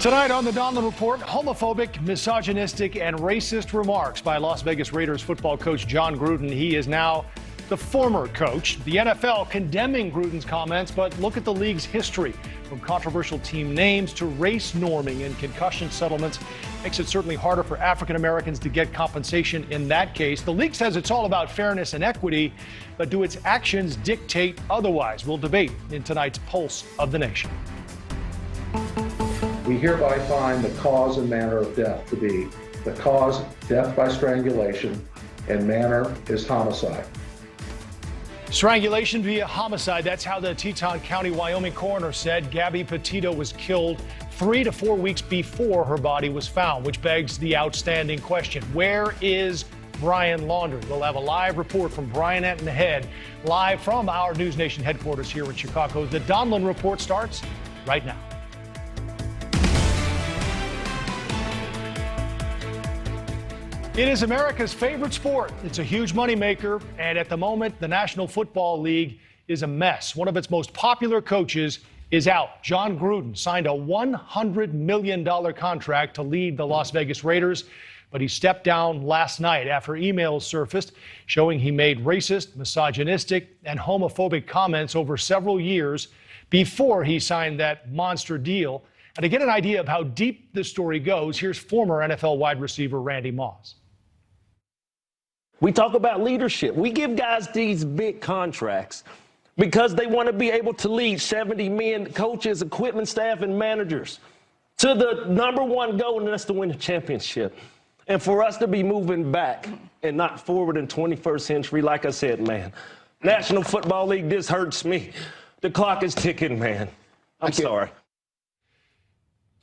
Tonight on the Donlon Report, homophobic, misogynistic, and racist remarks by Las Vegas Raiders football coach Jon Gruden. He is now the former coach. The NFL condemning Gruden's comments, but look at the league's history. From controversial team names to race norming and concussion settlements, makes it certainly harder for African Americans to get compensation in that case. The league says it's all about fairness and equity, but do its actions dictate otherwise? We'll debate in tonight's Pulse of the Nation. We hereby find the cause and manner of death to be the cause, death by strangulation, and manner is homicide. Strangulation via homicide. That's how the Teton County, Wyoming coroner said Gabby Petito was killed 3 to 4 weeks before her body was found, which begs the outstanding question: where is Brian Laundrie? We'll have a live report from Brian Enton ahead, live from our NewsNation headquarters here in Chicago. The Donlon Report starts right now. It is America's favorite sport. It's a huge moneymaker, and at the moment, the National Football League is a mess. One of its most popular coaches is out. Jon Gruden signed a $100 million contract to lead the Las Vegas Raiders, but he stepped down last night after emails surfaced showing he made racist, misogynistic, and homophobic comments over several years before he signed that monster deal. And to get an idea of how deep this story goes, here's former NFL wide receiver Randy Moss. We talk about leadership. We give guys these big contracts because they want to be able to lead 70 men, coaches, equipment staff, and managers to the number one goal, and that's to win a championship. And for us to be moving back and not forward in 21st century, like I said, man, National Football League, this hurts me. The clock is ticking, man. I'm sorry.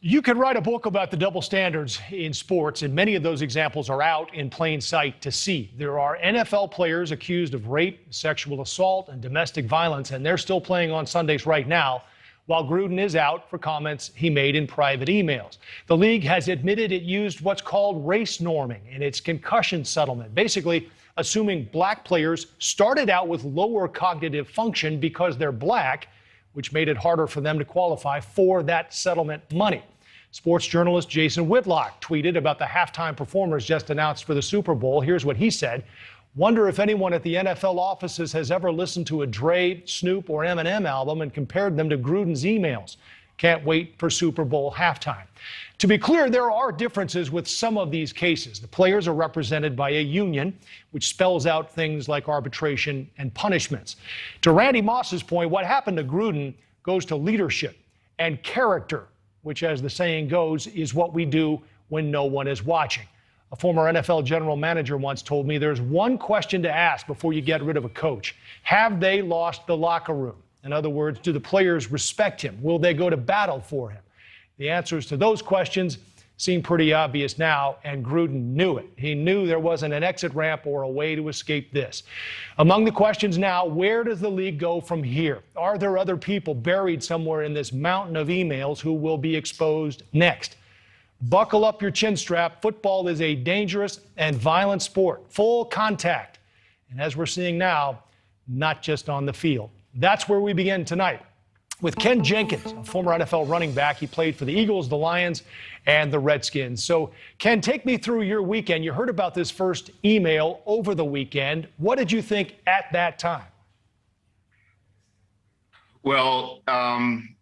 You could write a book about the double standards in sports, and many of those examples are out in plain sight to see. There are NFL players accused of rape, sexual assault, and domestic violence, and they're still playing on Sundays right now, while Gruden is out for comments he made in private emails. The league has admitted it used what's called race norming in its concussion settlement, basically assuming black players started out with lower cognitive function because they're black, which made it harder for them to qualify for that settlement money. Sports journalist Jason Whitlock tweeted about the halftime performers just announced for the Super Bowl. Here's what he said: "Wonder if anyone at the NFL offices has ever listened to a Dre, Snoop, or Eminem album and compared them to Gruden's emails. Can't wait for Super Bowl halftime." To be clear, there are differences with some of these cases. The players are represented by a union, which spells out things like arbitration and punishments. To Randy Moss's point, what happened to Gruden goes to leadership and character, which, as the saying goes, is what we do when no one is watching. A former NFL general manager once told me there's one question to ask before you get rid of a coach: have they lost the locker room? In other words, do the players respect him? Will they go to battle for him? The answers to those questions seem pretty obvious now, and Gruden knew it. He knew there wasn't an exit ramp or a way to escape this. Among the questions now: where does the league go from here? Are there other people buried somewhere in this mountain of emails who will be exposed next? Buckle up your chin strap. Football is a dangerous and violent sport, full contact. And as we're seeing now, not just on the field. That's where we begin tonight with Ken Jenkins, a former NFL running back. He played for the Eagles, the Lions, and the Redskins. So, Ken, take me through your weekend. You heard about this first email over the weekend. What did you think at that time? Well, John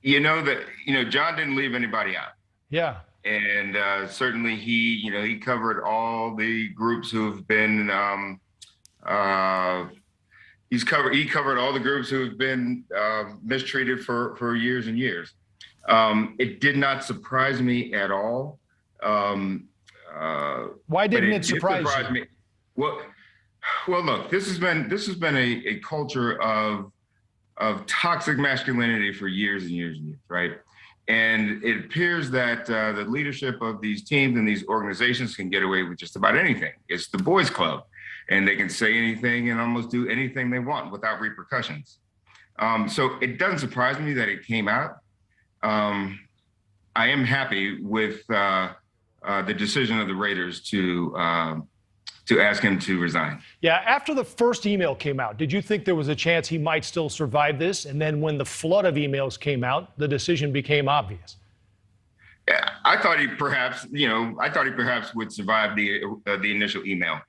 didn't leave anybody out. Yeah. And certainly he covered all the groups who have been he covered all the groups who have been mistreated for years and years. It did not surprise me at all. Why didn't it surprise you? Me. Well, look, this has been a culture of toxic masculinity for years and years and years, right? And it appears that the leadership of these teams and these organizations can get away with just about anything. It's the boys' club, and they can say anything and almost do anything they want without repercussions. So it doesn't surprise me that it came out. I am happy with the decision of the Raiders to ask him to resign. Yeah, after the first email came out, did you think there was a chance he might still survive this? And then when the flood of emails came out, the decision became obvious. I thought he perhaps would survive the initial email.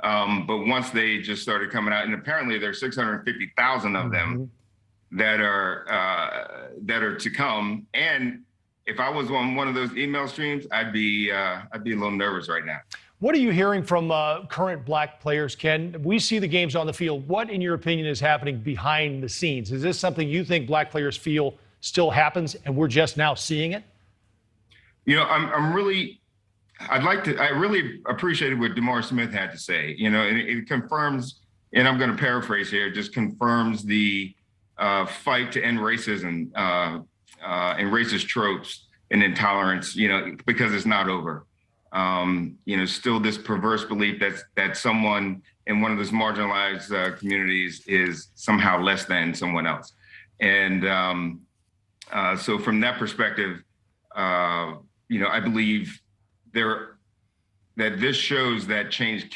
But once they just started coming out, and apparently there's 650,000 of them that are to come. And if I was on one of those email streams, I'd be a little nervous right now. What are you hearing from current black players, Ken? We see the games on the field. What, in your opinion, is happening behind the scenes? Is this something you think black players feel still happens and we're just now seeing it? You know, I really appreciated what DeMar Smith had to say, you know, and it confirms, and I'm going to paraphrase here, just confirms the fight to end racism and racist tropes and intolerance, you know, because it's not over. You know, still this perverse belief that someone in one of those marginalized communities is somehow less than someone else. And so from that perspective, you know, I believe that this shows that change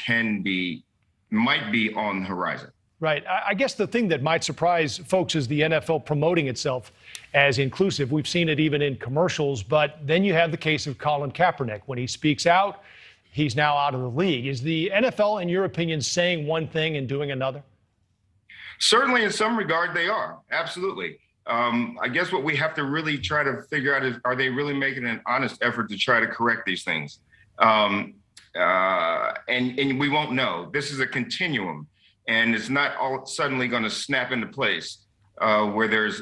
might be on the horizon. Right. I guess the thing that might surprise folks is the NFL promoting itself as inclusive. We've seen it even in commercials, but then you have the case of Colin Kaepernick. When he speaks out, he's now out of the league. Is the NFL, in your opinion, saying one thing and doing another? Certainly, in some regard, they are. Absolutely. I guess what we have to really try to figure out is, are they really making an honest effort to try to correct these things? And we won't know. This is a continuum. And it's not all suddenly going to snap into place where there's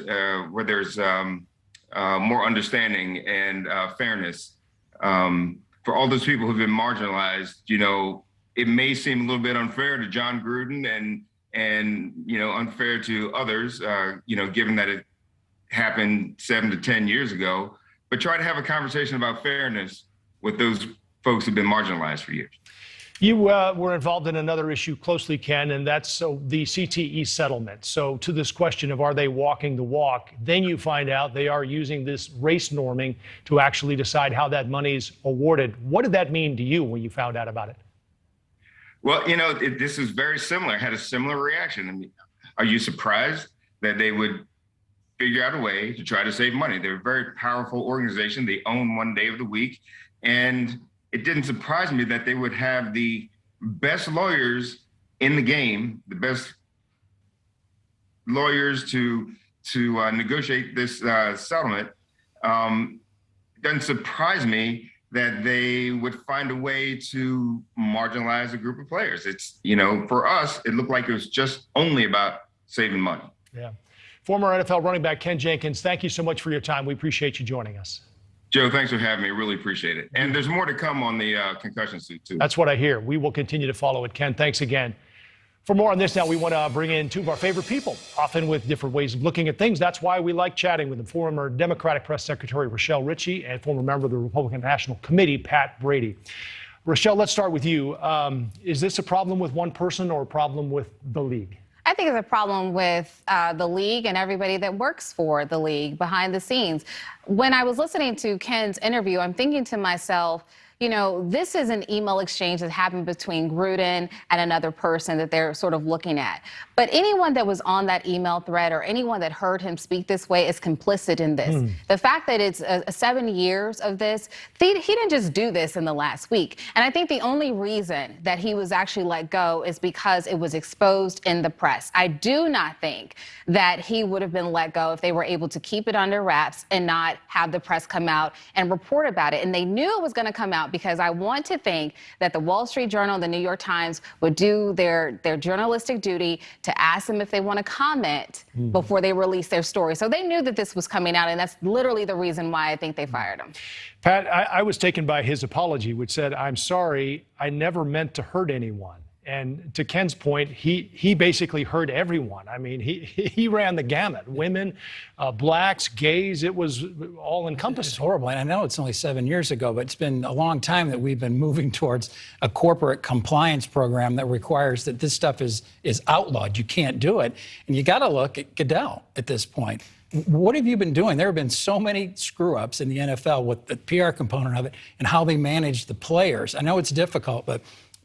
more understanding and fairness for all those people who've been marginalized. You know, it may seem a little bit unfair to John Gruden and you know, unfair to others. You know, given that it happened 7 to 10 years ago, but try to have a conversation about fairness with those folks who've been marginalized for years. You were involved in another issue closely, Ken, and that's the CTE settlement. So to this question of are they walking the walk, then you find out they are using this race norming to actually decide how that money's awarded. What did that mean to you when you found out about it? Well, you know, this is very similar. I had a similar reaction. I mean, are you surprised that they would figure out a way to try to save money? They're a very powerful organization. They own one day of the week. And it didn't surprise me that they would have the best lawyers in the game, the best lawyers to negotiate this settlement. It doesn't surprise me that they would find a way to marginalize a group of players. It's, you know, for us, it looked like it was just only about saving money. Yeah. Former NFL running back Ken Jenkins, thank you so much for your time. We appreciate you joining us. Joe, thanks for having me. Really appreciate it. And there's more to come on the concussion suit, too. That's what I hear. We will continue to follow it. Ken, thanks again. For more on this now, we want to bring in two of our favorite people, often with different ways of looking at things. That's why we like chatting with them. Former Democratic Press Secretary Rochelle Ritchie and former member of the Republican National Committee, Pat Brady. Rochelle, let's start with you. Is this a problem with one person or a problem with the league? I think it's a problem with the league and everybody that works for the league behind the scenes. When I was listening to Ken's interview, I'm thinking to myself, you know, this is an email exchange that happened between Gruden and another person that they're sort of looking at. But anyone that was on that email thread or anyone that heard him speak this way is complicit in this. The fact that it's 7 years of this, he didn't just do this in the last week. And I think the only reason that he was actually let go is because it was exposed in the press. I do not think that he would have been let go if they were able to keep it under wraps and not have the press come out and report about it. And they knew it was going to come out because I want to think that the Wall Street Journal and the New York Times would do their journalistic duty to ask them if they want to comment before they release their story. So they knew that this was coming out, and that's literally the reason why I think they fired him. Pat, I was taken by his apology, which said, "I'm sorry, I never meant to hurt anyone." And to Ken's point, he basically hurt everyone. I mean, he ran the gamut. Women, blacks, gays, it was all encompassing. It's horrible. And I know it's only 7 years ago, but it's been a long time that we've been moving towards a corporate compliance program that requires that this stuff is outlawed. You can't do it. And you got to look at Goodell at this point. What have you been doing? There have been so many screw-ups in the NFL with the PR component of it and how they manage the players. I know it's difficult, but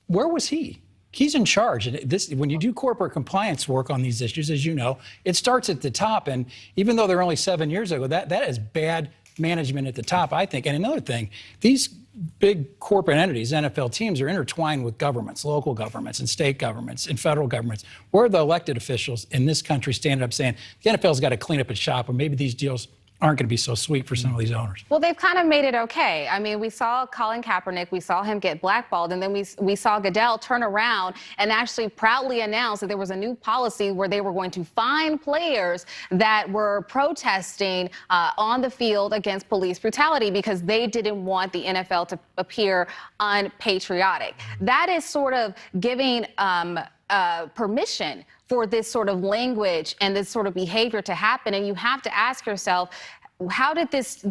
where was he? He's in charge. And when you do corporate compliance work on these issues, as you know, it starts at the top. And even though they're only 7 years ago, that is bad management at the top, I think. And another thing, these big corporate entities, NFL teams, are intertwined with governments, local governments and state governments and federal governments. Where are the elected officials in this country standing up saying the NFL's got to clean up its shop, or maybe these deals aren't going to be so sweet for some of these owners? Well, they've kind of made it okay. I mean, we saw Colin Kaepernick, we saw him get blackballed, and then we saw Goodell turn around and actually proudly announce that there was a new policy where they were going to fine players that were protesting on the field against police brutality because they didn't want the NFL to appear unpatriotic. That is sort of giving permission for this sort of language and this sort of behavior to happen. And you have to ask yourself, how did this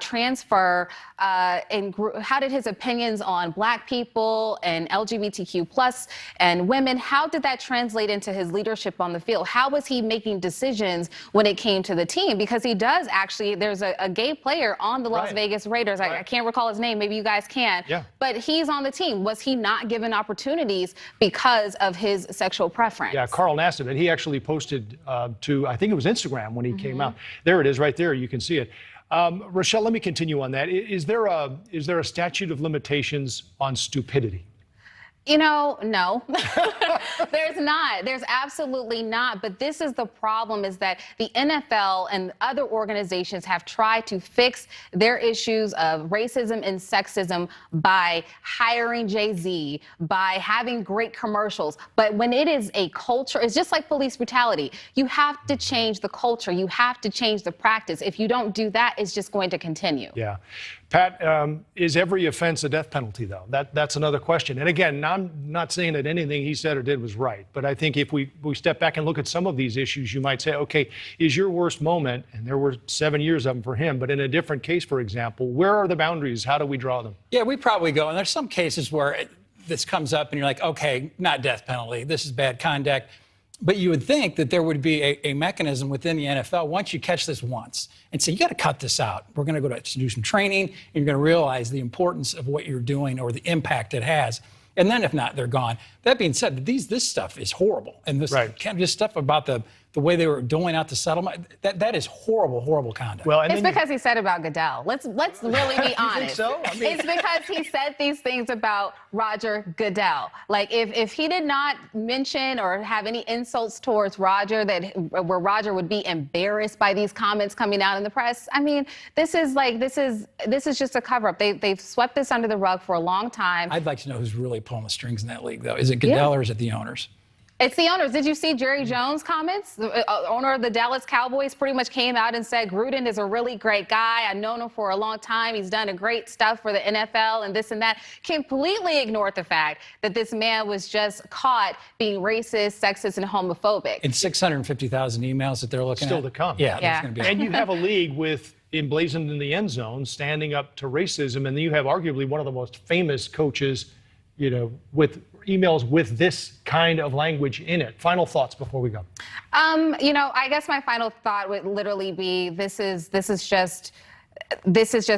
transfer and how did his opinions on Black people and LGBTQ plus and women, how did that translate into his leadership on the field? How was he making decisions when it came to the team? Because he does actually, there's a gay player on the Las Vegas Raiders. I can't recall his name. Maybe you guys can. Yeah. But he's on the team. Was he not given opportunities because of his sexual preference? Yeah, Carl Nassib, and he actually posted to, I think it was Instagram when he came out. There it is right there. You can see it. Rochelle, let me continue on that. Is there a statute of limitations on stupidity? You know, no, there's not. There's absolutely not. But this is the problem, is that the NFL and other organizations have tried to fix their issues of racism and sexism by hiring Jay-Z, by having great commercials. But when it is a culture, it's just like police brutality. You have to change the culture. You have to change the practice. If you don't do that, it's just going to continue. Yeah. Pat, is every offense a death penalty, though? That's another question. And again, I'm not saying that anything he said or did was right, but I think if we step back and look at some of these issues, you might say, okay, is your worst moment, and there were 7 years of them for him, but in a different case, for example, where are the boundaries? How do we draw them? Yeah, we probably go, and there's some cases where this comes up and you're like, okay, not death penalty, this is bad conduct. But you would think that there would be a mechanism within the NFL once you catch this once and say, you got to cut this out. We're going to go to do some training, and you're going to realize the importance of what you're doing or the impact it has. And then if not, they're gone. That being said, this stuff is horrible. And this kind of stuff about the way they were doling out the settlement, that is horrible, horrible conduct. Well, it's because he said about Goodell. Let's really be honest. Think so? I mean... It's because he said these things about Roger Goodell. Like if he did not mention or have any insults towards Roger, where Roger would be embarrassed by these comments coming out in the press. I mean, this is just a cover up. They've swept this under the rug for a long time. I'd like to know who's really pulling the strings in that league, though. Is it Goodell or is it the owners? It's the owners. Did you see Jerry Jones' comments? The owner of the Dallas Cowboys pretty much came out and said, Gruden is a really great guy. I've known him for a long time. He's done a great stuff for the NFL and this and that. Completely ignored the fact that this man was just caught being racist, sexist, and homophobic. And 650,000 emails that they're looking at. Still to come. Yeah. There's gonna be and you have a league with emblazoned in the end zone, standing up to racism, and then you have arguably one of the most famous coaches, you know, with emails with this kind of language in it. Final thoughts before we go. You know, I guess my final thought would literally be this is just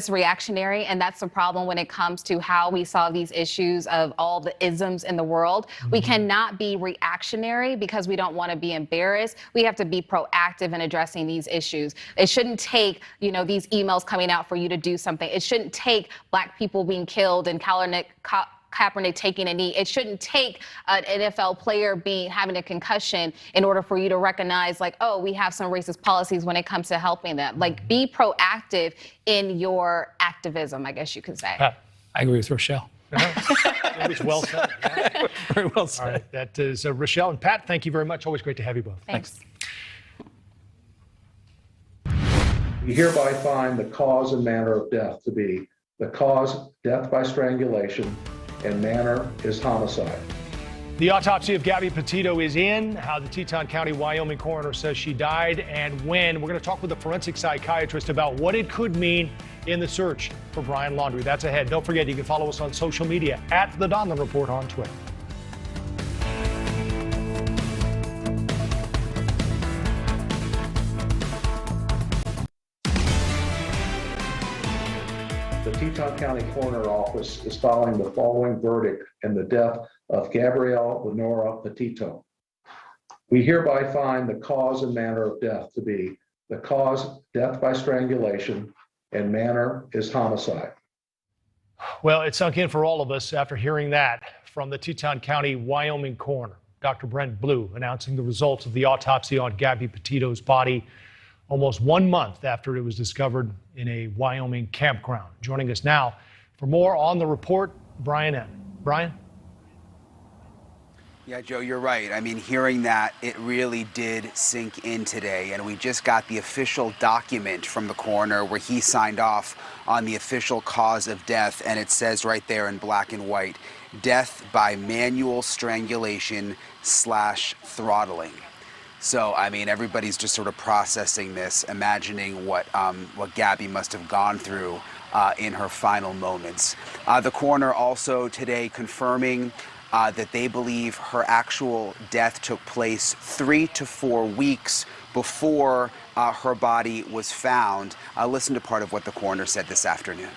reactionary, and that's the problem when it comes to how we solve these issues of all the isms in the world. We cannot be reactionary because we don't want to be embarrassed. We have to be proactive in addressing these issues. It shouldn't take, you know, these emails coming out for you to do something. It shouldn't take Black people being killed and Kaepernick taking a knee. It shouldn't take an NFL player having a concussion in order for you to recognize, like, oh, we have some racist policies when it comes to helping them. Like, be proactive in your activism, I guess you could say. I agree with Rochelle. It was well said. Very well said. All right, that is Rochelle and Pat. Thank you very much. Always great to have you both. Thanks. We hereby find the cause and manner of death to be the cause, death by strangulation, and manner is homicide. The autopsy of Gabby Petito is in. How the Teton County, Wyoming coroner says she died and when. We're going to talk with a forensic psychiatrist about what it could mean in the search for Brian Laundrie. That's ahead. Don't forget, you can follow us on social media at the Donlon Report on Twitter. The Teton County Coroner Office is following the following verdict in the death of Gabrielle Lenora Petito. We hereby find the cause and manner of death to be the cause, death by strangulation, and manner is homicide. Well, it sunk in for all of us after hearing that from the Teton County, Wyoming coroner, Dr. Brent Blue, announcing the results of the autopsy on Gabby Petito's body almost 1 month after it was discovered in a Wyoming campground. Joining us now for more on the report, Brian N. Brian? Yeah, Joe, you're right. I mean, hearing that, it really did sink in today. And we just got the official document from the coroner where he signed off on the official cause of death. And it says right there in black and white, death by manual strangulation / throttling. So, I mean, everybody's just sort of processing this, imagining what Gabby must have gone through in her final moments. The coroner also today confirming that they believe her actual death took place 3 to 4 weeks before her body was found. Listen to part of what the coroner said this afternoon.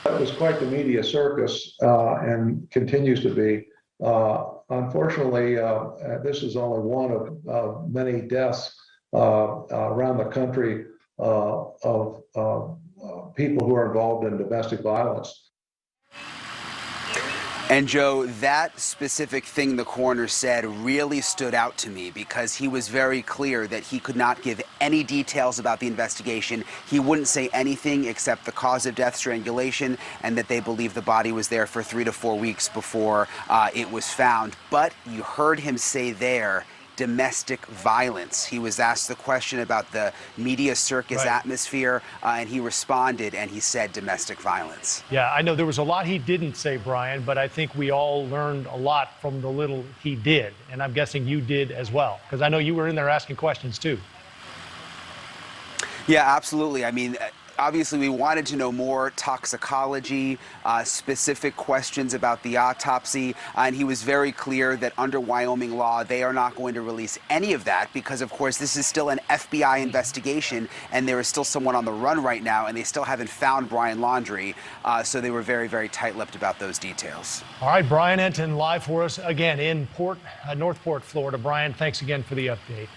It was quite the media circus and continues to be. Unfortunately, this is only one of many deaths around the country of people who are involved in domestic violence. And Joe, that specific thing the coroner said really stood out to me because he was very clear that he could not give any details about the investigation. He wouldn't say anything except the cause of death, strangulation, and that they believe the body was there for 3 to 4 weeks before it was found. But you heard him say there, domestic violence. He was asked the question about the media circus atmosphere, and he responded, and he said domestic violence. Yeah, I know there was a lot he didn't say, Brian, but I think we all learned a lot from the little he did, and I'm guessing you did as well, because I know you were in there asking questions too. Yeah, absolutely. I mean, obviously, we wanted to know more toxicology, specific questions about the autopsy, and he was very clear that under Wyoming law, they are not going to release any of that because, of course, this is still an FBI investigation, and there is still someone on the run right now, and they still haven't found Brian Laundrie, so they were very, very tight-lipped about those details. All right, Brian Enton live for us again in Northport, Florida. Brian, thanks again for the update.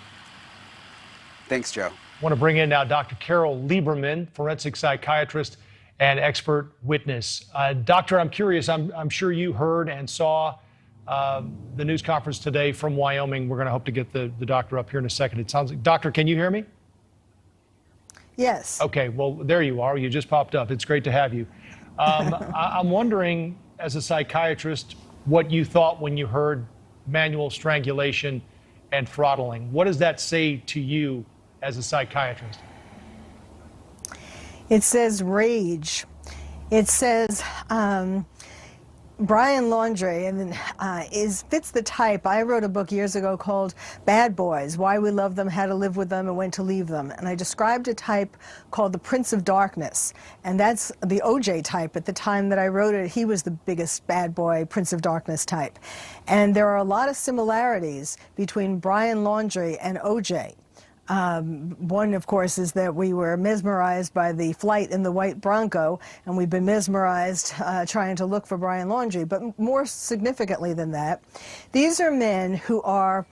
Thanks, Joe. I want to bring in now Dr. Carole Lieberman, forensic psychiatrist and expert witness. Doctor, I'm curious, I'm sure you heard and saw the news conference today from Wyoming. We're going to hope to get the doctor up here in a second. It sounds like, doctor, can you hear me? Yes. Okay, well, there you are. You just popped up. It's great to have you. I'm wondering, as a psychiatrist, what you thought when you heard manual strangulation and throttling. What does that say to you as a psychiatrist? It says rage. It says Brian Laundrie, and fits the type. I wrote a book years ago called Bad Boys, Why We Love Them, How to Live with Them, and When to Leave Them. And I described a type called the Prince of Darkness. And that's the OJ type. At the time that I wrote it, he was the biggest bad boy, Prince of Darkness type. And there are a lot of similarities between Brian Laundrie and OJ. One, of course, is that we were mesmerized by the flight in the white Bronco, and we've been mesmerized trying to look for Brian Laundrie. But more significantly than that, these are men who are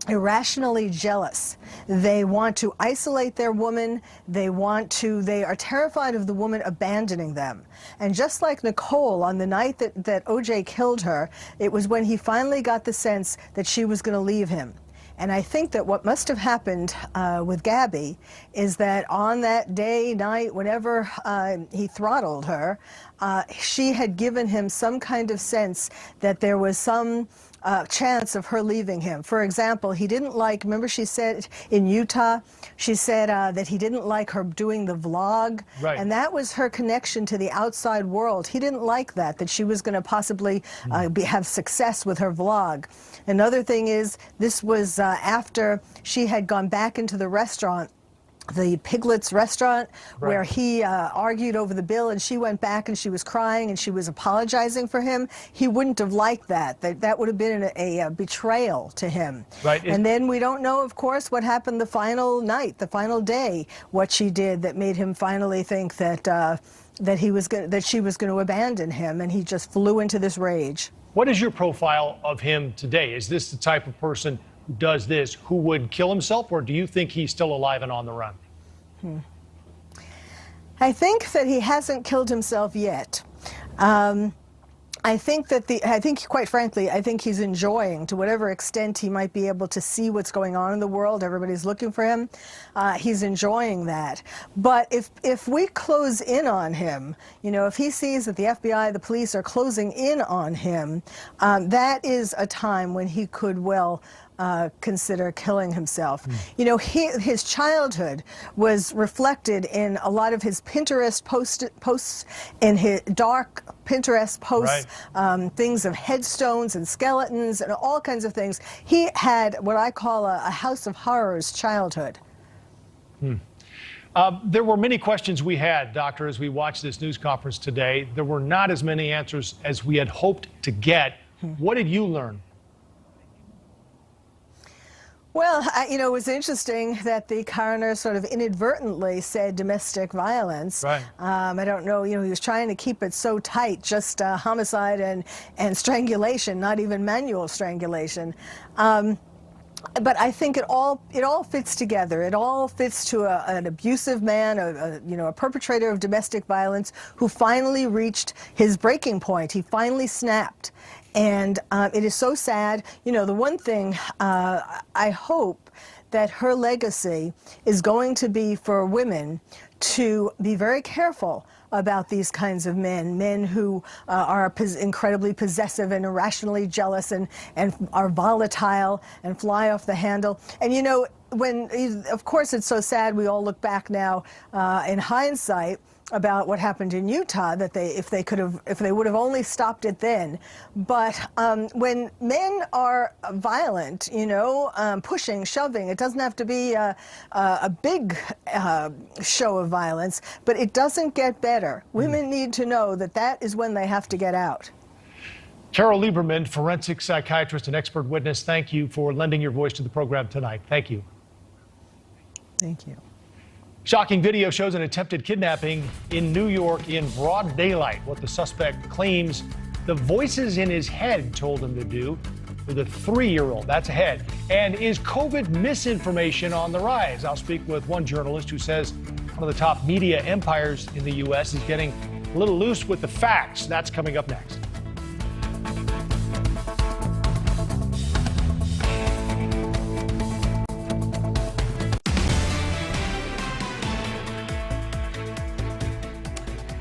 irrationally jealous. They want to isolate their woman. They are terrified of the woman abandoning them. And just like Nicole, on the night that OJ killed her, it was when he finally got the sense that she was going to leave him. And I think that what must have happened with Gabby is that on that day, night, whenever he throttled her, she had given him some kind of sense that there was some chance of her leaving him. For example, he didn't like, remember she said in Utah, she said that he didn't like her doing the vlog. Right. And that was her connection to the outside world. He didn't like that she was going to possibly have success with her vlog. Another thing is, this was after she had gone back into the restaurant, the Piglets restaurant, where he argued over the bill, and she went back and she was crying and she was apologizing for him. He wouldn't have liked that. That would have been a betrayal to him. Right. And then we don't know, of course, what happened the final night, the final day, what she did that made him finally think that she was going to abandon him, and he just flew into this rage. What is your profile of him today? Is this the type of person does this, who would kill himself, or do you think he's still alive and on the run? I think that he hasn't killed himself yet. I think quite frankly, I think he's enjoying, to whatever extent he might be able to see what's going on in the world. Everybody's looking for him. He's enjoying that. But if we close in on him, you know, if he sees that the FBI, the police are closing in on him, that is a time when he could well consider killing himself. You know, his childhood was reflected in a lot of his Pinterest posts, in his dark Pinterest posts, things of headstones and skeletons and all kinds of things. He had what I call a house of horrors childhood. There were many questions we had, Doctor, as we watched this news conference today. There were not as many answers as we had hoped to get. What did you learn? Well, you know, it was interesting that the coroner sort of inadvertently said domestic violence. Right. I don't know, you know, he was trying to keep it so tight, just homicide and strangulation, not even manual strangulation. But I think it all fits together. It all fits to an abusive man, a perpetrator of domestic violence who finally reached his breaking point. He finally snapped. And it is so sad. You know, the one thing I hope that her legacy is going to be for women to be very careful about these kinds of men who are incredibly possessive and irrationally jealous and are volatile and fly off the handle. And, you know, of course, it's so sad. We all look back now in hindsight about what happened in Utah, that if they would have only stopped it then. But when men are violent, you know, pushing, shoving, it doesn't have to be a big show of violence, but it doesn't get better. Women need to know that that is when they have to get out. Carole Lieberman, forensic psychiatrist and expert witness, thank you for lending your voice to the program tonight. Thank you. Thank you. Shocking video shows an attempted kidnapping in New York in broad daylight. What the suspect claims the voices in his head told him to do with a 3-year-old. That's ahead. And is COVID misinformation on the rise? I'll speak with one journalist who says one of the top media empires in the U.S. is getting a little loose with the facts. That's coming up next.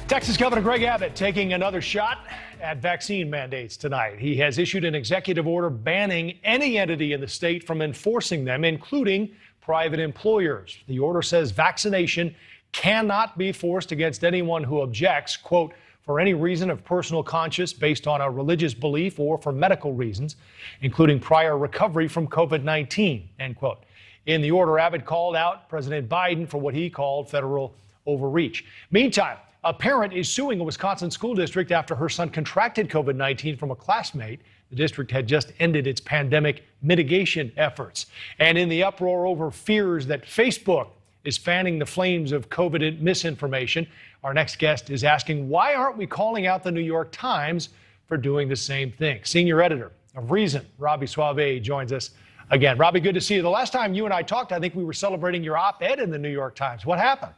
Texas Governor Greg Abbott taking another shot at vaccine mandates tonight. He has issued an executive order banning any entity in the state from enforcing them, including private employers. The order says vaccination cannot be forced against anyone who objects, quote, for any reason of personal conscience based on a religious belief or for medical reasons, including prior recovery from COVID-19, end quote. In the order, Abbott called out President Biden for what he called federal overreach. Meantime, a parent is suing a Wisconsin school district after her son contracted COVID-19 from a classmate. The district had just ended its pandemic mitigation efforts. And in the uproar over fears that Facebook is fanning the flames of COVID misinformation, our next guest is asking, why aren't we calling out the New York Times for doing the same thing? Senior editor of Reason, Robbie Suave, joins us again. Robbie, good to see you. The last time you and I talked, I think we were celebrating your op-ed in the New York Times. What happened?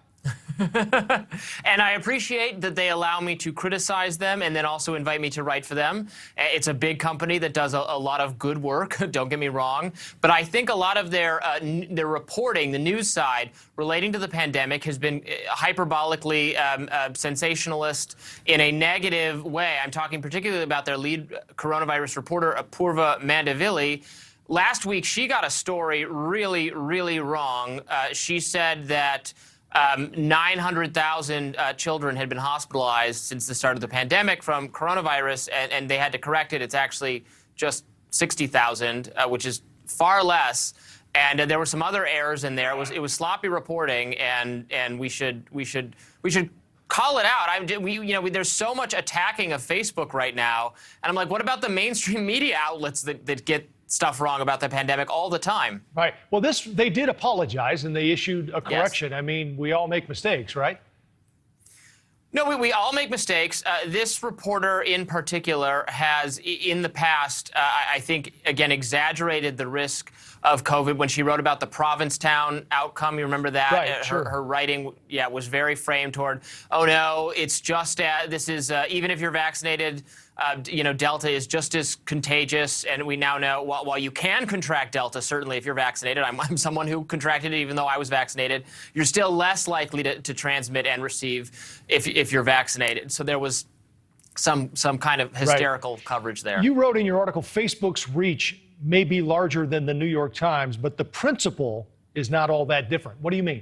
And I appreciate that they allow me to criticize them and then also invite me to write for them. It's a big company that does a lot of good work, don't get me wrong. But I think a lot of their reporting, the news side, relating to the pandemic has been hyperbolically sensationalist in a negative way. I'm talking particularly about their lead coronavirus reporter, Apurva Mandavili. Last week, she got a story really, really wrong. She said that 900,000 children had been hospitalized since the start of the pandemic from coronavirus, and they had to correct it. It's actually just 60,000, which is far less. And there were some other errors in there. It was sloppy reporting, and we should call it out. There's so much attacking of Facebook right now, and I'm like, what about the mainstream media outlets that get stuff wrong about the pandemic all the time? Right. Well, they did apologize and they issued a correction. Yes. I mean, we all make mistakes, right? No, we all make mistakes. This reporter in particular has, in the past, I think, again, exaggerated the risk of COVID when she wrote about the Provincetown outcome. You remember that? Right, sure. Her writing, was very framed toward, oh, no, it's just, this is, even if you're vaccinated, Delta is just as contagious, and we now know while you can contract Delta, certainly if you're vaccinated, I'm someone who contracted it even though I was vaccinated, you're still less likely to transmit and receive if you're vaccinated. So there was some kind of hysterical coverage there. You wrote in your article, Facebook's reach may be larger than the New York Times, but the principle is not all that different. What do you mean?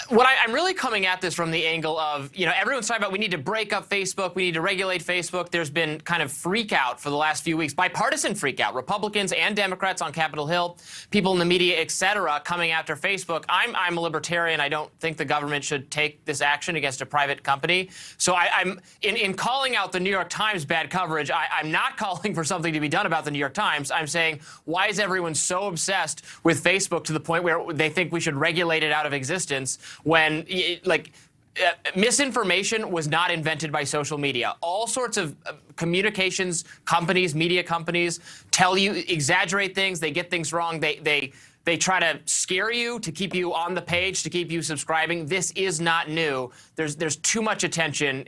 What I'm really coming at this from the angle of, everyone's talking about we need to break up Facebook, we need to regulate Facebook. There's been kind of freak out for the last few weeks, bipartisan freak out, Republicans and Democrats on Capitol Hill, people in the media, et cetera, coming after Facebook. I'm a libertarian. I don't think the government should take this action against a private company. So I'm in calling out the New York Times bad coverage, I'm not calling for something to be done about the New York Times. I'm saying, why is everyone so obsessed with Facebook to the point where they think we should regulate it out of existence? When, misinformation was not invented by social media. All sorts of communications companies, media companies tell you, exaggerate things, they get things wrong, they try to scare you to keep you on the page, to keep you subscribing. This is not new. There's too much attention,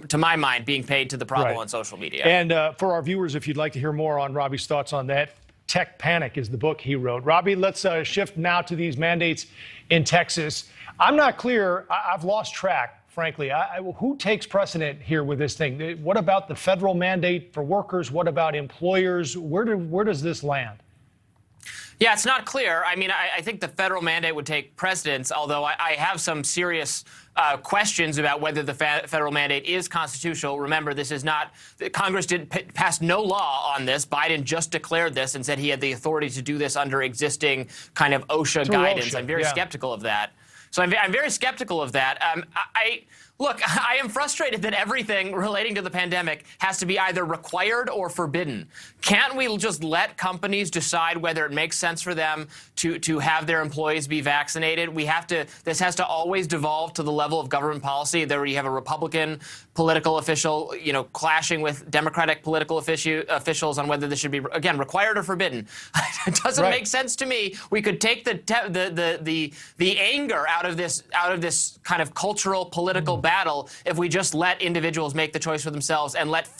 to my mind, being paid to the problem on social media. And for our viewers, if you'd like to hear more on Robbie's thoughts on that, Tech Panic is the book he wrote. Robbie, let's shift now to these mandates in Texas. I'm not clear. I've lost track, frankly. Who takes precedent here with this thing? What about the federal mandate for workers? What about employers? Where does this land? Yeah, it's not clear. I mean, I think the federal mandate would take precedence, although I have some serious questions about whether the federal mandate is constitutional. Remember, this is not, Congress passed no law on this. Biden just declared this and said he had the authority to do this under existing kind of OSHA guidance. I'm very skeptical of that. So I'm very skeptical of that. Look, I am frustrated that everything relating to the pandemic has to be either required or forbidden. Can't we just let companies decide whether it makes sense for them to have their employees be vaccinated? This has to always devolve to the level of government policy. There you have a Republican political official, clashing with Democratic political officials on whether this should be, again, required or forbidden. It doesn't make sense to me. We could take the anger out of this kind of cultural political battle if we just let individuals make the choice for themselves and let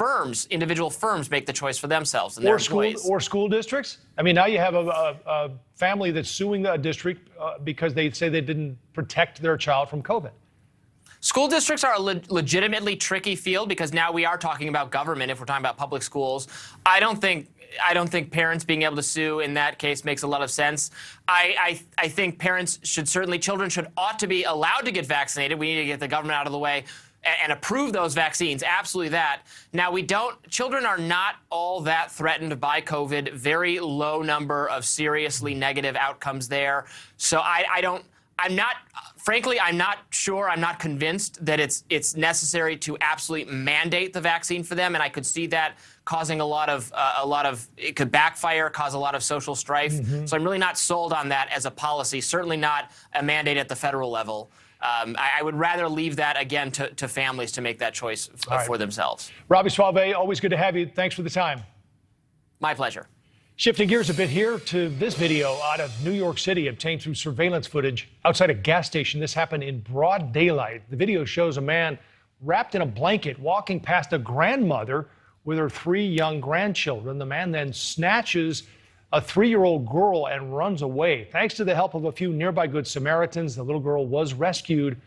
individual firms make the choice for themselves and their employees. Or school districts. I mean, now you have a family that's suing a district because they say they didn't protect their child from COVID. School districts are a legitimately tricky field because now we are talking about government if we're talking about public schools. I don't think parents being able to sue in that case makes a lot of sense. I think children ought to be allowed to get vaccinated. We need to get the government out of the way and approve those vaccines. Absolutely that. Now, children are not all that threatened by COVID. Very low number of seriously negative outcomes there. So I'm not sure, I'm not convinced that it's necessary to absolutely mandate the vaccine for them, and I could see that causing a lot of it could backfire, cause a lot of social strife. So I'm really not sold on that as a policy, certainly not a mandate at the federal level. I would rather leave that, again, to families to make that choice for themselves. Robbie Suave, always good to have you. Thanks for the time. My pleasure. Shifting gears a bit here to this video out of New York City obtained through surveillance footage outside a gas station. This happened in broad daylight. The video shows a man wrapped in a blanket walking past a grandmother with her 3 young grandchildren. The man then snatches a 3-year-old girl and runs away. Thanks to the help of a few nearby Good Samaritans, the little girl was rescued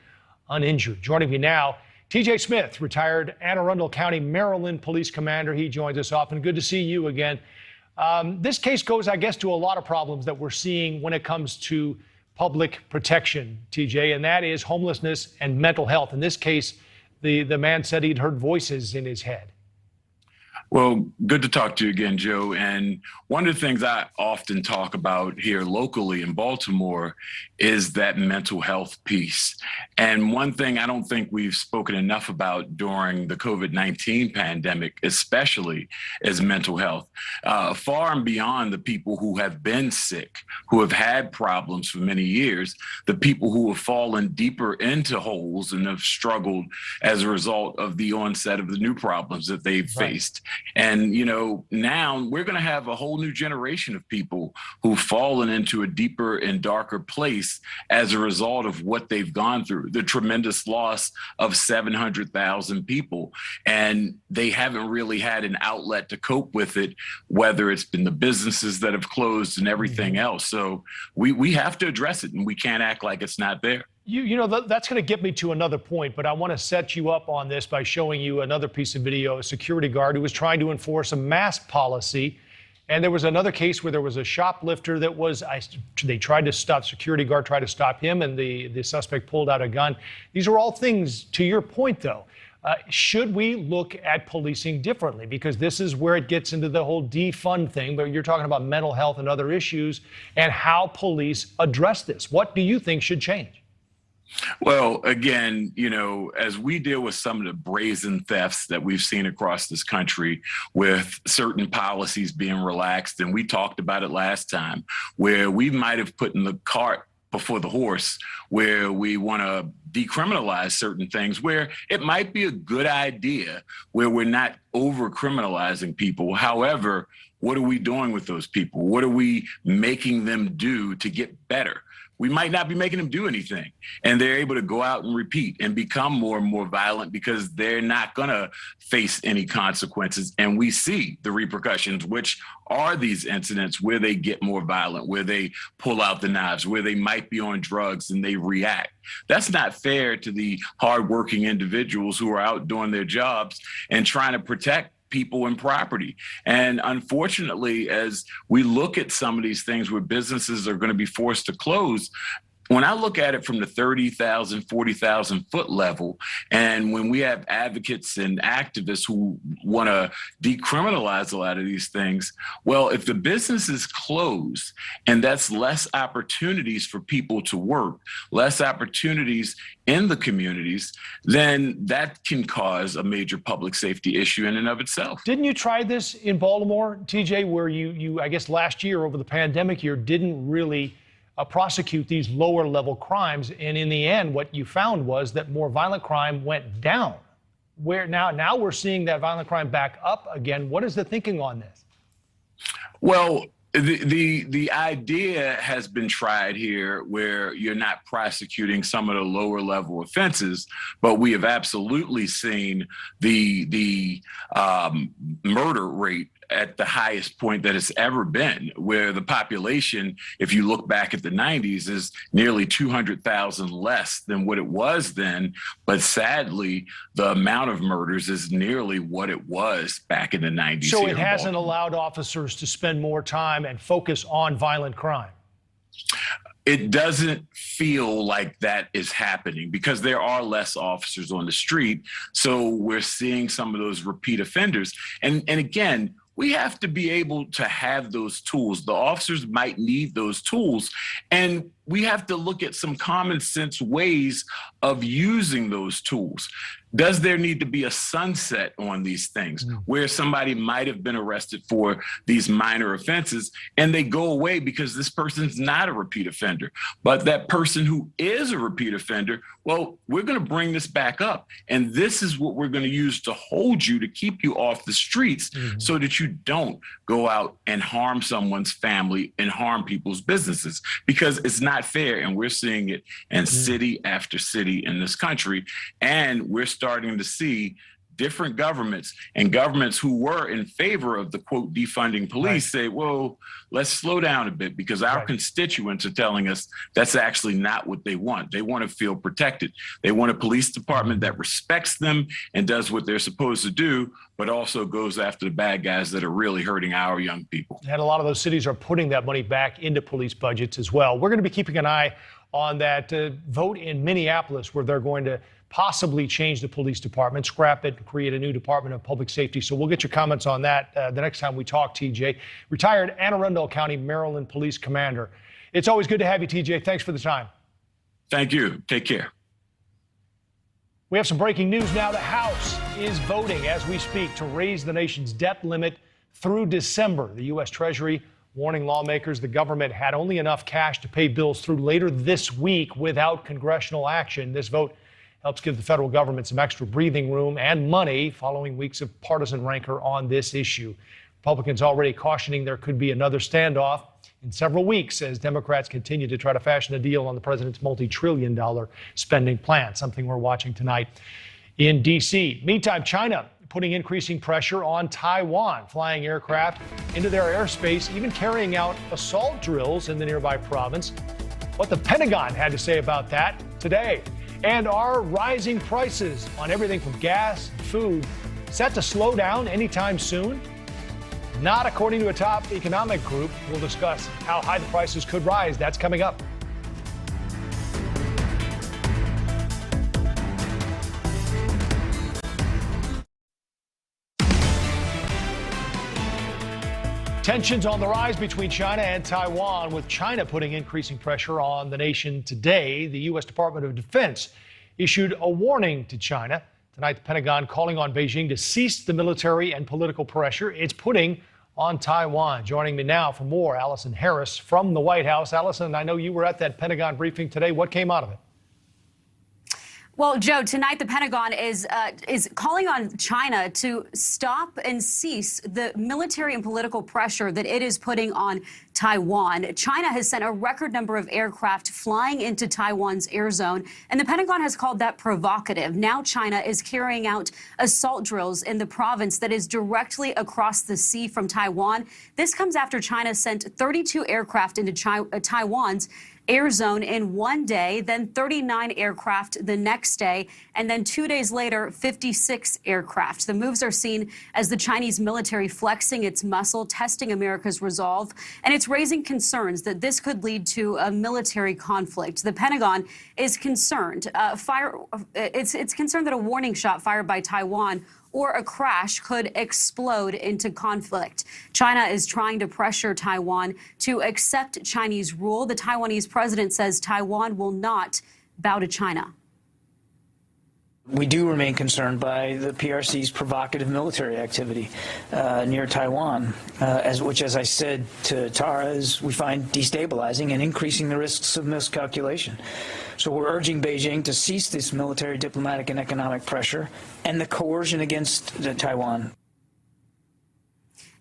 uninjured. Joining me now, TJ Smith, retired Anne Arundel County, Maryland police commander. He joins us often. Good to see you again. This case goes, I guess, to a lot of problems that we're seeing when it comes to public protection, TJ, and that is homelessness and mental health. In this case, the man said he'd heard voices in his head. Well, good to talk to you again, Joe. And one of the things I often talk about here locally in Baltimore is that mental health piece. And one thing I don't think we've spoken enough about during the COVID-19 pandemic, especially, is mental health. Far and beyond the people who have been sick, who have had problems for many years, the people who have fallen deeper into holes and have struggled as a result of the onset of the new problems that they've faced. And, you know, now we're going to have a whole new generation of people who've fallen into a deeper and darker place as a result of what they've gone through, the tremendous loss of 700,000 people. And they haven't really had an outlet to cope with it, whether it's been the businesses that have closed and everything else. So we have to address it, and we can't act like it's not there. You know, that's going to get me to another point, but I want to set you up on this by showing you another piece of video, a security guard who was trying to enforce a mask policy. And there was another case where there was a shoplifter that was, they tried to stop, security guard tried to stop him, and the suspect pulled out a gun. These are all things, to your point, though. Should we look at policing differently? Because this is where it gets into the whole defund thing, but you're talking about mental health and other issues and how police address this. What do you think should change? Well, again, you know, as we deal with some of the brazen thefts that we've seen across this country with certain policies being relaxed, and we talked about it last time, where we might have put in the cart before the horse, where we want to decriminalize certain things, where it might be a good idea, where we're not over criminalizing people. However, what are we doing with those people? What are we making them do to get better? We might not be making them do anything, and they're able to go out and repeat and become more and more violent because they're not going to face any consequences. And we see the repercussions, which are these incidents where they get more violent, where they pull out the knives, where they might be on drugs and they react. That's not fair to the hardworking individuals who are out doing their jobs and trying to protect people and property. And unfortunately, as we look at some of these things where businesses are going to be forced to close, when I look at it from the 30,000, 40,000 foot level, and when we have advocates and activists who want to decriminalize a lot of these things, well, if the business is closed and that's less opportunities for people to work, less opportunities in the communities, then that can cause a major public safety issue in and of itself. Didn't you try this in Baltimore, TJ, where you I guess last year over the pandemic year didn't really prosecute these lower level crimes, and in the end what you found was that more violent crime went down, where now we're seeing that violent crime back up again? What is the thinking on this? Well, the idea has been tried here where you're not prosecuting some of the lower level offenses, but we have absolutely seen the murder rate at the highest point that it's ever been, where the population, if you look back at the 90s, is nearly 200,000 less than what it was then. But sadly, the amount of murders is nearly what it was back in the 90s. So it hasn't allowed officers to spend more time and focus on violent crime. It doesn't feel like that is happening because there are less officers on the street. So we're seeing some of those repeat offenders. And again, we have to be able to have those tools. The officers might need those tools, and we have to look at some common sense ways of using those tools. Does there need to be a sunset on these things where somebody might have been arrested for these minor offenses and they go away because this person's not a repeat offender? But that person who is a repeat offender, well, we're going to bring this back up. And this is what we're going to use to hold you, to keep you off the streets so that you don't go out and harm someone's family and harm people's businesses, because it's not fair. And we're seeing it in city after city in this country. And we're starting to see different governments and governments who were in favor of the, quote, defunding police say, well, let's slow down a bit, because our constituents are telling us that's actually not what they want. They want to feel protected. They want a police department that respects them and does what they're supposed to do, but also goes after the bad guys that are really hurting our young people. And a lot of those cities are putting that money back into police budgets as well. We're going to be keeping an eye on that vote in Minneapolis where they're going to possibly change the police department, scrap it, and create a new Department of Public Safety. So we'll get your comments on that the next time we talk, TJ. Retired Anne Arundel County, Maryland Police Commander. It's always good to have you, TJ. Thanks for the time. Thank you. Take care. We have some breaking news now. The House is voting as we speak to raise the nation's debt limit through December. The U.S. Treasury warning lawmakers the government had only enough cash to pay bills through later this week without congressional action. This vote helps give the federal government some extra breathing room and money following weeks of partisan rancor on this issue. Republicans already cautioning there could be another standoff in several weeks as Democrats continue to try to fashion a deal on the president's multi-trillion-dollar spending plan, something we're watching tonight in D.C. Meantime, China putting increasing pressure on Taiwan, flying aircraft into their airspace, even carrying out assault drills in the nearby province. What the Pentagon had to say about that today. And are rising prices on everything from gas and food set to slow down anytime soon? Not according to a top economic group. We'll discuss how high the prices could rise. That's coming up. Tensions on the rise between China and Taiwan, with China putting increasing pressure on the nation today. The U.S. Department of Defense issued a warning to China. Tonight, the Pentagon calling on Beijing to cease the military and political pressure it's putting on Taiwan. Joining me now for more, Allison Harris from the White House. Allison, I know you were at that Pentagon briefing today. What came out of it? Well, Joe, tonight the Pentagon is calling on China to stop and cease the military and political pressure that it is putting on Taiwan. China has sent a record number of aircraft flying into Taiwan's air zone, and the Pentagon has called that provocative. Now China is carrying out assault drills in the province that is directly across the sea from Taiwan. This comes after China sent 32 aircraft into Taiwan's air zone in one day, then 39 aircraft the next day, and then 2 days later, 56 aircraft. The moves are seen as the Chinese military flexing its muscle, testing America's resolve, and it's raising concerns that this could lead to a military conflict. The Pentagon is concerned. It's concerned that a warning shot fired by Taiwan or a crash could explode into conflict. China is trying to pressure Taiwan to accept Chinese rule. The Taiwanese president says Taiwan will not bow to China. We do remain concerned by the PRC's provocative military activity near Taiwan, which, as I said to Tara, we find destabilizing and increasing the risks of miscalculation. So we're urging Beijing to cease this military, diplomatic, and economic pressure and the coercion against Taiwan.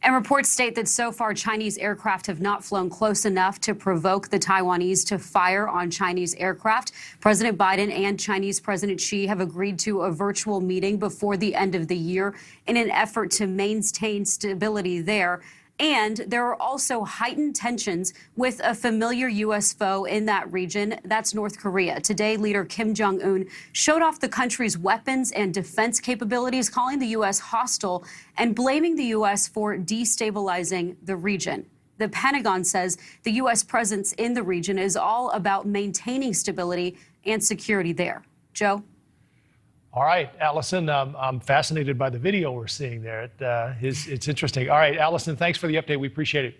And reports state that so far Chinese aircraft have not flown close enough to provoke the Taiwanese to fire on Chinese aircraft. President Biden and Chinese President Xi have agreed to a virtual meeting before the end of the year in an effort to maintain stability there. And there are also heightened tensions with a familiar U.S. foe in that region. That's North Korea. Today, leader Kim Jong-un showed off the country's weapons and defense capabilities, calling the U.S. hostile and blaming the U.S. for destabilizing the region. The Pentagon says the U.S. presence in the region is all about maintaining stability and security there. Joe? All right, Allison, I'm fascinated by the video we're seeing there. It's interesting. All right, Allison, thanks for the update. We appreciate it.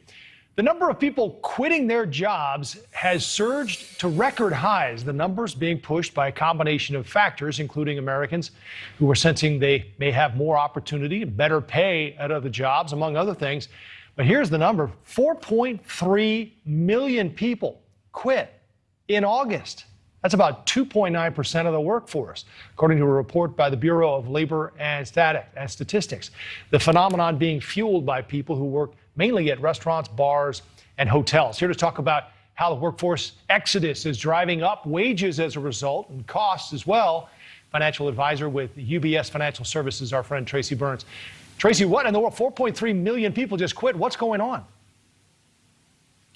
The number of people quitting their jobs has surged to record highs. The numbers being pushed by a combination of factors, including Americans who are sensing they may have more opportunity and better pay at other jobs, among other things. But here's the number. 4.3 million people quit in August. That's about 2.9% of the workforce, according to a report by the Bureau of Labor and Statistics. The phenomenon being fueled by people who work mainly at restaurants, bars, and hotels. Here to talk about how the workforce exodus is driving up wages as a result and costs as well, financial advisor with UBS Financial Services, our friend Tracy Byrnes. Tracy, what in the world? 4.3 million people just quit. What's going on?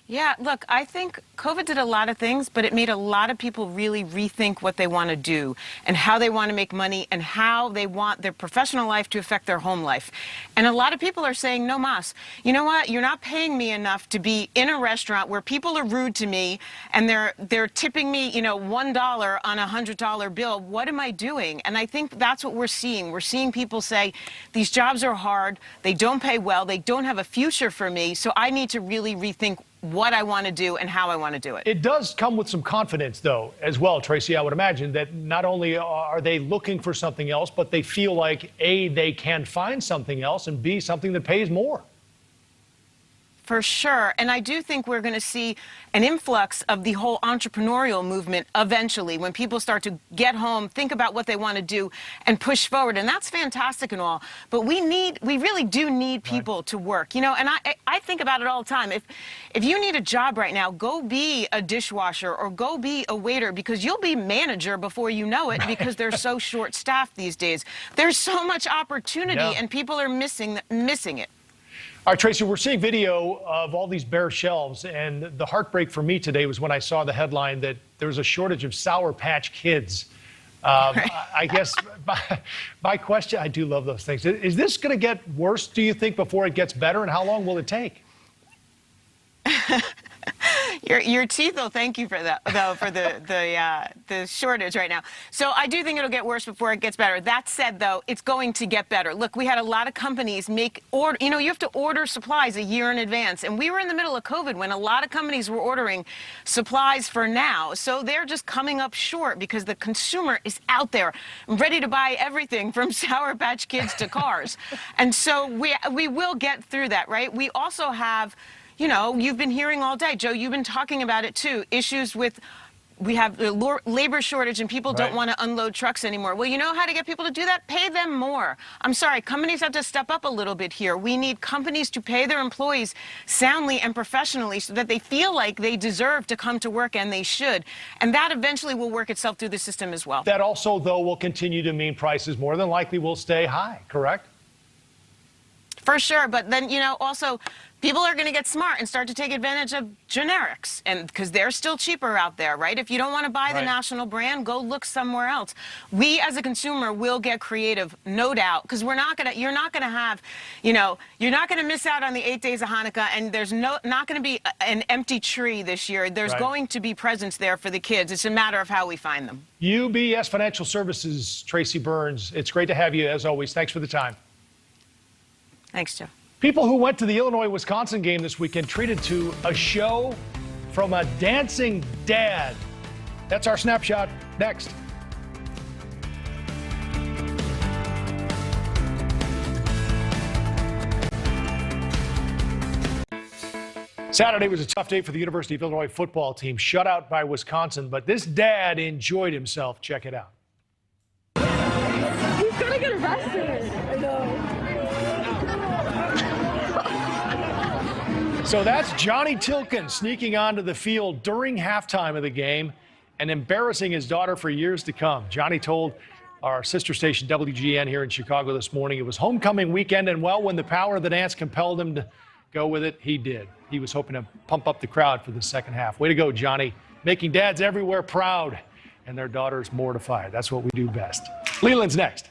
Yeah, look, I think COVID did a lot of things, but it made a lot of people really rethink what they want to do and how they want to make money and how they want their professional life to affect their home life. And a lot of people are saying, no mas, you know what? You're not paying me enough to be in a restaurant where people are rude to me and they're tipping me, you know, $1 on a $100 bill. What am I doing? And I think that's what we're seeing. We're seeing people say, these jobs are hard, they don't pay well, they don't have a future for me, so I need to really rethink what I want to do and how I want to do it. It does come with some confidence, though, as well, Tracy, I would imagine, that not only are they looking for something else, but they feel like, A, they can find something else, and B, something that pays more. For sure. And I do think we're going to see an influx of the whole entrepreneurial movement eventually when people start to get home, think about what they want to do and push forward. And that's fantastic and all. But we really do need people to work, you know, and I think about it all the time. If you need a job right now, go be a dishwasher or go be a waiter because you'll be manager before you know it because they're so short staffed these days. There's so much opportunity and people are missing it. All right, Tracy, we're seeing video of all these bare shelves, and the heartbreak for me today was when I saw the headline that there was a shortage of Sour Patch Kids. I guess my question, I do love those things. Is this going to get worse, do you think, before it gets better, and how long will it take? Your teeth will thank you for that, though, for the shortage right now. So I do think it'll get worse before it gets better. That said, though, it's going to get better. Look, we had a lot of companies you know, you have to order supplies a year in advance. And we were in the middle of COVID when a lot of companies were ordering supplies for now. So they're just coming up short because the consumer is out there ready to buy everything from Sour Patch Kids to cars. And so we will get through that, right? We also have, you know, you've been hearing all day, Joe, you've been talking about it too, issues with, we have the labor shortage and people don't want to unload trucks anymore. Well, you know how to get people to do that? Pay them more. I'm sorry, companies have to step up a little bit here. We need companies to pay their employees soundly and professionally so that they feel like they deserve to come to work, and they should. And that eventually will work itself through the system as well. That also, though, will continue to mean prices more than likely will stay high, correct? For sure, but then, you know, also people are going to get smart and start to take advantage of generics, and because they're still cheaper out there, right? If you don't want to buy the national brand, go look somewhere else. We as a consumer will get creative, no doubt, because you're not going to have, you know, you're not going to miss out on the 8 days of Hanukkah, and there's not going to be an empty tree this year. There's going to be presents there for the kids. It's a matter of how we find them. UBS Financial Services, Tracy Byrnes, it's great to have you as always. Thanks for the time. Thanks, Joe. People who went to the Illinois-Wisconsin game this weekend treated to a show from a dancing dad. That's our snapshot next. Saturday was a tough day for the University of Illinois football team, shut out by Wisconsin, but this dad enjoyed himself. Check it out. He's gonna get arrested. I know. So that's Johnny Tilkin sneaking onto the field during halftime of the game and embarrassing his daughter for years to come. Johnny told our sister station WGN here in Chicago this morning it was homecoming weekend, and well, when the power of the dance compelled him to go with it, he did. He was hoping to pump up the crowd for the second half. Way to go, Johnny, making dads everywhere proud and their daughters mortified. That's what we do best. Leland's next.